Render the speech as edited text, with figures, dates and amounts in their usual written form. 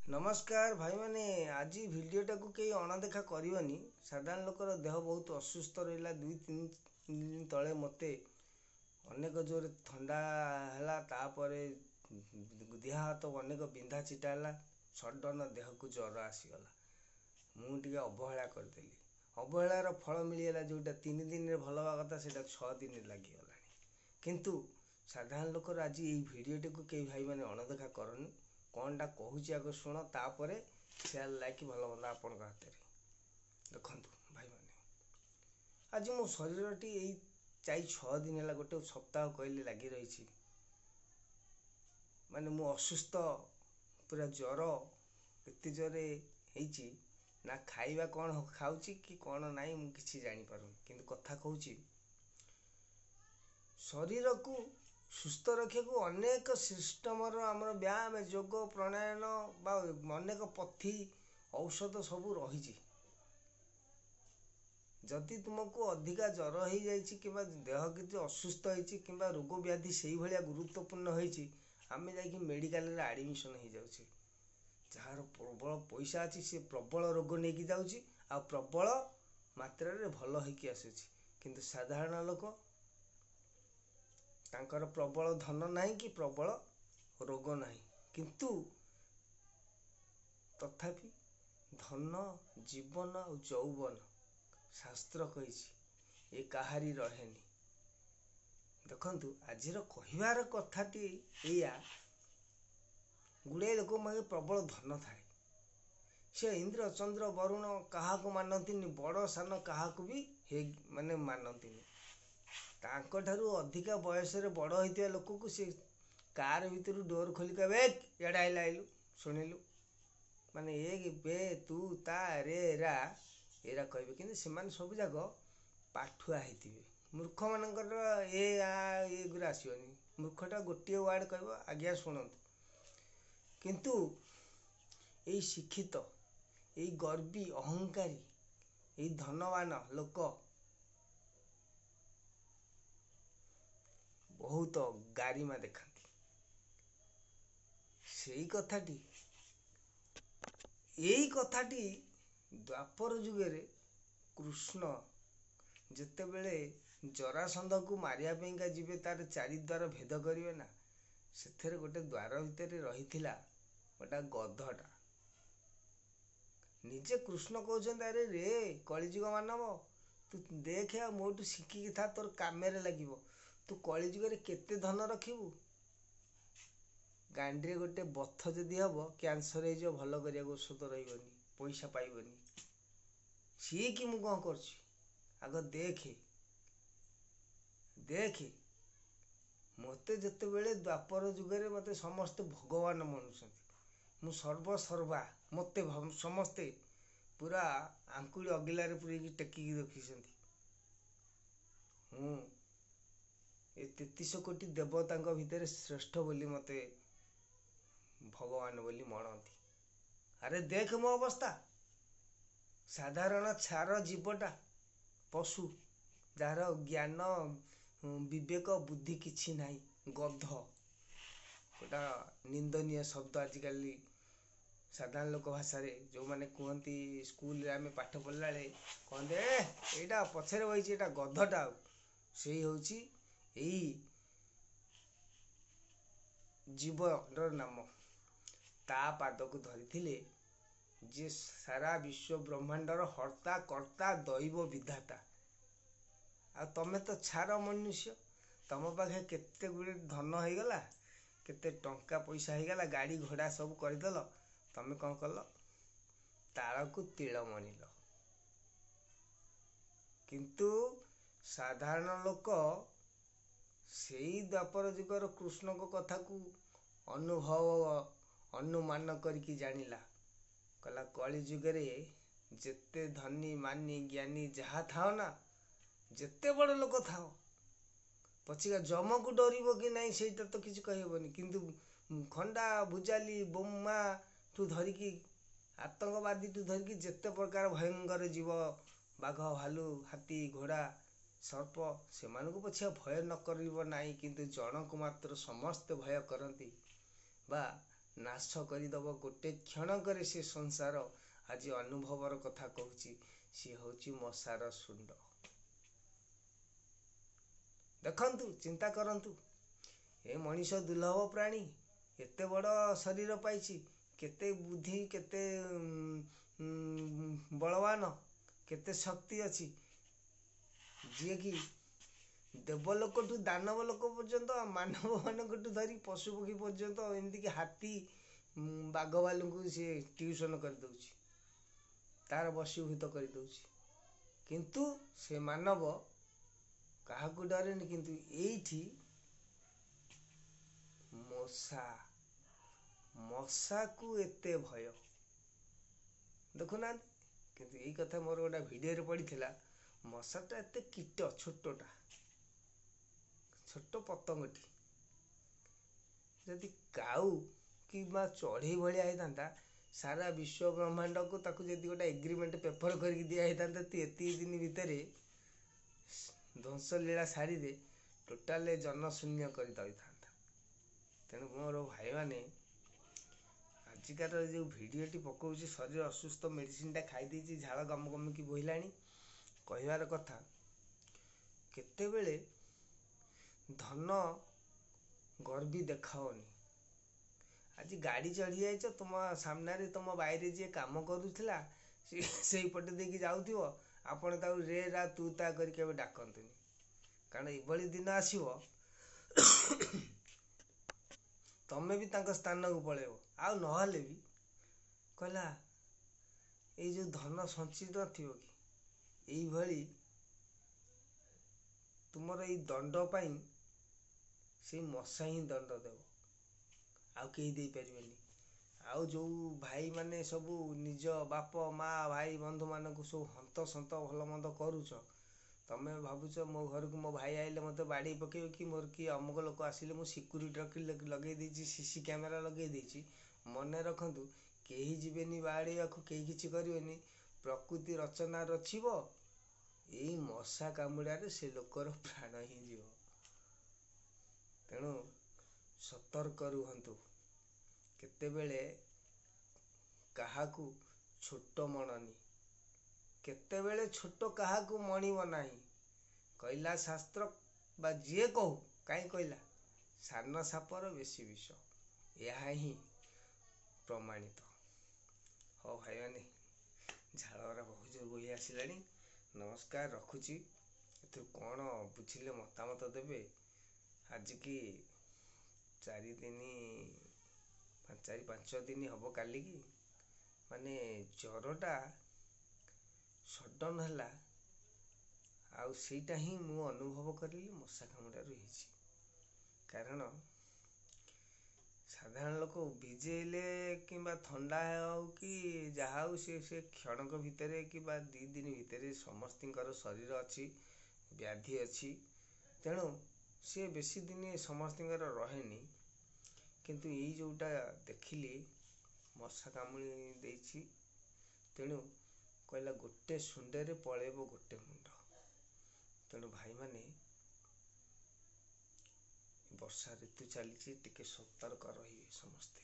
नमस्कार भाई मैंने आज भिडियोटा को कई अणदेखा करनी। साधारण लोकर देह बहुत असुस्थ रहा। 2-3 दिन तले मते अनेक जोर थंडा है, देह हाथ अनेक बिंधा चिटा है। सडन देह को ज्वर आसीगला। मुझे अवहेला करदेली। अवहेलार फल मिलगला। जोटा 3 दिन भल हवा कथा से 6 दिन लगिगला। किंतु साधारण लोकर आज ये भिडियोटी को कई भाई मैंने अणदेखा करनी। कौनटा कहूँ आग शुण, तापर सेयार लाइक भल मंद आपण हाथ में देखु। भाई मैंने आज मो शरीरटी यही 4-6 दिन है, गोटे सप्ताह कहले लगी रही। माने मु असुस्थ, पूरा ज्वर एत जोरे होती ना। खाइबा कौन खाऊची कि कौन नाई मु किसी जानी पारुनी। किंतु कथा कहूँ शरीर को सुस्थ रखा अनेक सिस्टम आमर व्यायाम योग प्राणायाम बा अनेक पथी औषध सबू रही। जदि तुमको अधिका ज्वर हो जाए, देह किसी असुस्थ हो, रोग व्याधि से भाया गुरुत्वपूर्ण होती, आम जा मेडिकल आडमिशन हो जाऊे। जार प्रबल पैसा अच्छी सी प्रबल रोग नहीं जाऊँगी, आ प्रबल मात्रा रे भल होकी आसूची। किंतु साधारण लोक तांकर प्रबल धन नहीं कि प्रबल रोग नहीं, किंतु तथापि धन जीवन और यौवन शास्त्र कही ये कहारी रहेनी। देखंतु आज कहबार कथाटी या गुड़े लोक मगे प्रबल धन थाए, से इंद्र चंद्र वरुण क्या मानती, बड़ सान क्या भी माने मानती। तांकठारु अधिका बयस बड़ होता लोक को सी कार भितर डोर खोलिक एडा आइला आइलु शुणिलु माने एक बे तू ता रे रा एरा कहे। कि सब जाक पाठुआ होते। मूर्ख मानकर ये गुरा आसोनी। मूर्खटा गोटे वार्ड कह आज्ञा शुणु। किंतु यही शिक्षित, यही गर्वी अहंकारी, यही धनवान लोक बहुत गारिमा देखती। से कथाटी यही कथाटी द्वापर जुगे कृष्ण जितेबले जरासंध को मारिया जीवे, तार 4 द्वार भेद करेंगे ना। से गोटे द्वार भितर रही गोटा गधटा। निजे कृष्ण कहते अरे रे कलिजुग मानव, तू देख मोटू शिखिकी था, तोर कामेरे लगे। तू कलिजुगे केते धन रखिबू। गांडी गोटे बथ जदि हम कैंसर हो भल करिया औषध रही, पैसा पाइबनी। सी कि मु कौन कर आग देखे देखे मते जिते बड़े द्वापर जुगे मते समस्ते भगवान मनुष्य। मु सर्वसर्वा मते समस्ते पूरा आंकुड़ी अगिलारे पूरी टेकिकी रखी। हूँ ये 33 कोटी देवता भितर श्रेष्ठ बोली मते भगवान बोली मनती। अरे देख मो अवस्था, साधारण छार जीवटा, पशु जार ज्ञान विवेक बुद्धि किछि नाही, गध गोटा निंदनीय शब्द। आजिकल साधारण लोक भाषा जो मैंने कहती स्कूल रे आमे पाठ पढ़ला कहते एटा पछरे बही एटा गधटा। से हूँ यही जीवर नाम। ता पाद को धरी जे सारा विश्व ब्रह्मांडर हर्ता कर्ता दैव विधाता। आ तमें तो छार मनुष्य, तुम पाखे केते गुड़े धन हो गला, केते टंका पैसा हो गला, गाड़ी घोड़ा सब करदेल। तमें कौन कल ताल को तिल मनिल। किंतु साधारण लोक से द्वापर जुगर कृष्ण को कथा को अनुभव अनुमान करके जानिला। कला कली जुगे जेते धनी मानी ज्ञानी जहा थाओ ना, जेते बड़ लोक थाओ, पछिका जम को डरब कि नहीं सेटा तो किसी कहबनी। किंतु खंडा भुजाली बोमा ठू धरिकी आतंकवादी ठू धरिकी जेते प्रकार भयंकर जीव, बाघ भालू हाथी घोड़ा सर्प, से पछिया भय न कर ना, किंतु जन को मात्र समस्त भय करती बा ନାଶ କରିଦବ ଗୋଟେ କ୍ଷଣକରେ। ସେ ସଂସାର ଆଜି ଅନୁଭବର କଥା କହୁଛି, ସିଏ ହଉଛି ମଶାର ଶୁଣ୍ଡ। ଦେଖନ୍ତୁ, ଚିନ୍ତା କରନ୍ତୁ, ଏ ମଣିଷ ଦୁର୍ଲଭ ପ୍ରାଣୀ, ଏତେ ବଡ଼ ଶରୀର ପାଇଛି, କେତେ ବୁଦ୍ଧି, କେତେ ବଳବାନ, କେତେ ଶକ୍ତି ଅଛି, ଯିଏକି ଦେବଲୋକଠୁ ଦାନବ ଲୋକ ପର୍ଯ୍ୟନ୍ତ, ମାନବ ମାନଙ୍କଠୁ ଧରି ପଶୁ ପକ୍ଷୀ ପର୍ଯ୍ୟନ୍ତ, ଏମିତିକି ହାତୀ ବାଘ ଭାଲୁଙ୍କୁ ସିଏ ଟ୍ୟୁସନ କରିଦଉଛି, ତାର ବଶୀଭୂତ କରିଦଉଛି। କିନ୍ତୁ ସେ ମାନବ କାହାକୁ ଡରେନି। କିନ୍ତୁ ଏଇଠି ମଶାକୁ ଏତେ ଭୟ, ଦେଖୁନାହାନ୍ତି। କିନ୍ତୁ ଏଇ କଥା ମୋର ଗୋଟେ ଭିଡ଼ିଓରେ ପଡ଼ିଥିଲା, ମଶାଟା ଏତେ କୀଟ, ଛୋଟ ପତଙ୍ଗଟି, ଯଦି କାଉ କିମ୍ବା ଚଢ଼େଇ ଭଳିଆ ହେଇଥାନ୍ତା, ସାରା ବିଶ୍ୱ ବ୍ରହ୍ମାଣ୍ଡକୁ ତାକୁ ଯଦି ଗୋଟେ ଏଗ୍ରିମେଣ୍ଟ ପେପର କରିକି ଦିଆ ହେଇଥାନ୍ତା, ତୁ ଏତିକି ଦିନ ଭିତରେ ଧ୍ୱଂସ ଲୀଳା ସାରିଦେ, ଟୋଟାଲ ଜନଶୂନ୍ୟ କରିଦେଇଥାନ୍ତା। ତେଣୁ ମୋର ଭାଇମାନେ, ଆଜିକାର ଯେଉଁ ଭିଡ଼ିଓଟି ପକାଉଛି, ଶରୀର ଅସୁସ୍ଥ, ମେଡ଼ିସିନଟା ଖାଇ ଦେଇଛି, ଝାଳ ଗମ ଗମିକି ବୋହିଲାଣି। କହିବାର କଥା, କେତେବେଳେ ଧନ ଗର୍ବି ଦେଖାଅନି। ଆଜି ଗାଡ଼ି ଚଢ଼ି ଯାଇଛ, ତୁମ ସାମ୍ନାରେ ତୁମ ବାଇରେ ଯିଏ କାମ କରୁଥିଲା, ସେଇପଟେ ଦେଇକି ଯାଉଥିବ, ଆପଣ ତାକୁ ରେ ରା ତୁ ତା କରି କେବେ ଡାକନ୍ତୁନି। କାରଣ ଏଭଳି ଦିନ ଆସିବ, ତମେ ବି ତାଙ୍କ ସ୍ଥାନକୁ ପଳେଇବ। ଆଉ ନହେଲେ ବି କହିଲା, ଏଇ ଯେଉଁ ଧନ ସଞ୍ଚିତ ଥିବ କି, ଏଇଭଳି ତୁମର ଏଇ ଦଣ୍ଡ ପାଇଁ ସେଇ ମଶା ହିଁ ଦଣ୍ଡ ଦେବ, ଆଉ କେହି ଦେଇପାରିବେନି। ଆଉ ଯେଉଁ ଭାଇମାନେ ସବୁ ନିଜ ବାପ ମା ଭାଇ ବନ୍ଧୁମାନଙ୍କୁ ସବୁ ହନ୍ତସନ୍ତ ଭଲ ମନ୍ଦ କରୁଛ, ତମେ ଭାବୁଛ ମୋ ଘରକୁ ମୋ ଭାଇ ଆଇଲେ ମୋତେ ବାଡ଼େଇ ପକେଇବ, କି ମୋର କିଏ ଅମୁକ ଲୋକ ଆସିଲେ ମୁଁ ସିକ୍ୟୁରିଟି ରଖି ଲଗେଇ ଦେଇଛି, ସିସି କ୍ୟାମେରା ଲଗେଇ ଦେଇଛି। ମନେ ରଖନ୍ତୁ, କେହି ଯିବେନି ବାଡ଼େଇବାକୁ, କେହି କିଛି କରିବେନି। ପ୍ରକୃତି ରଚନା ରଚିବ, ଏଇ ମଶା କାମୁଡ଼ାରେ ସେ ଲୋକର ପ୍ରାଣ ହିଁ ଯିବ। ତେଣୁ ସତର୍କ ରୁହନ୍ତୁ, କେତେବେଳେ କାହାକୁ ଛୋଟ ମଣନି, କେତେବେଳେ ଛୋଟ କାହାକୁ ମଣିବ ନାହିଁ। କହିଲା ଶାସ୍ତ୍ର, ବା ଯିଏ କହୁ, କାହିଁ କହିଲା, ସାନ ସାପର ବେଶୀ ବିଷ, ଏହା ହିଁ ପ୍ରମାଣିତ। ହଉ ଭାଇମାନେ, ଝାଳରା ବହୁତ ଜୋର ବୋହି ଆସିଲାଣି। ନମସ୍କାର, ରଖୁଛି। ଏଥିରୁ କ'ଣ ବୁଝିଲେ ମତାମତ ଦେବେ। ଆଜିକି 4-5 ଦିନ ହେବ, କାଲିକି ମାନେ ଜ୍ୱରଟା ସଡନ୍ ହେଲା, ଆଉ ସେଇଟା ହିଁ ମୁଁ ଅନୁଭବ କରିଲି ମଶା କାମୁଡ଼ାରୁ ହେଇଛି। କାରଣ ସାଧାରଣ ଲୋକ ଭିଜେଇଲେ କିମ୍ବା ଥଣ୍ଡା ହେଉ କି ଯାହା ହେଉ, ସେ କ୍ଷଣକ ଭିତରେ କିମ୍ବା 2 ଦିନ ଭିତରେ ସମସ୍ତଙ୍କର ଶରୀର ଅଛି, ବ୍ୟାଧି ଅଛି। ତେଣୁ ସିଏ ବେଶୀ ଦିନ ସମସ୍ତଙ୍କର ରହେନି। କିନ୍ତୁ ଏଇ ଯେଉଁଟା ଦେଖିଲି, ମଶା କାମୁଡ଼ି ଦେଇଛି। ତେଣୁ କହିଲା, ଗୋଟେ ଶୁଣ୍ଡରେ ପଳେଇବ ଗୋଟେ ମୁଣ୍ଡ। ତେଣୁ ଭାଇମାନେ, ବର୍ଷା ଋତୁ ଚାଲିଛି, ଟିକେ ସତର୍କ ରହିବେ ସମସ୍ତେ।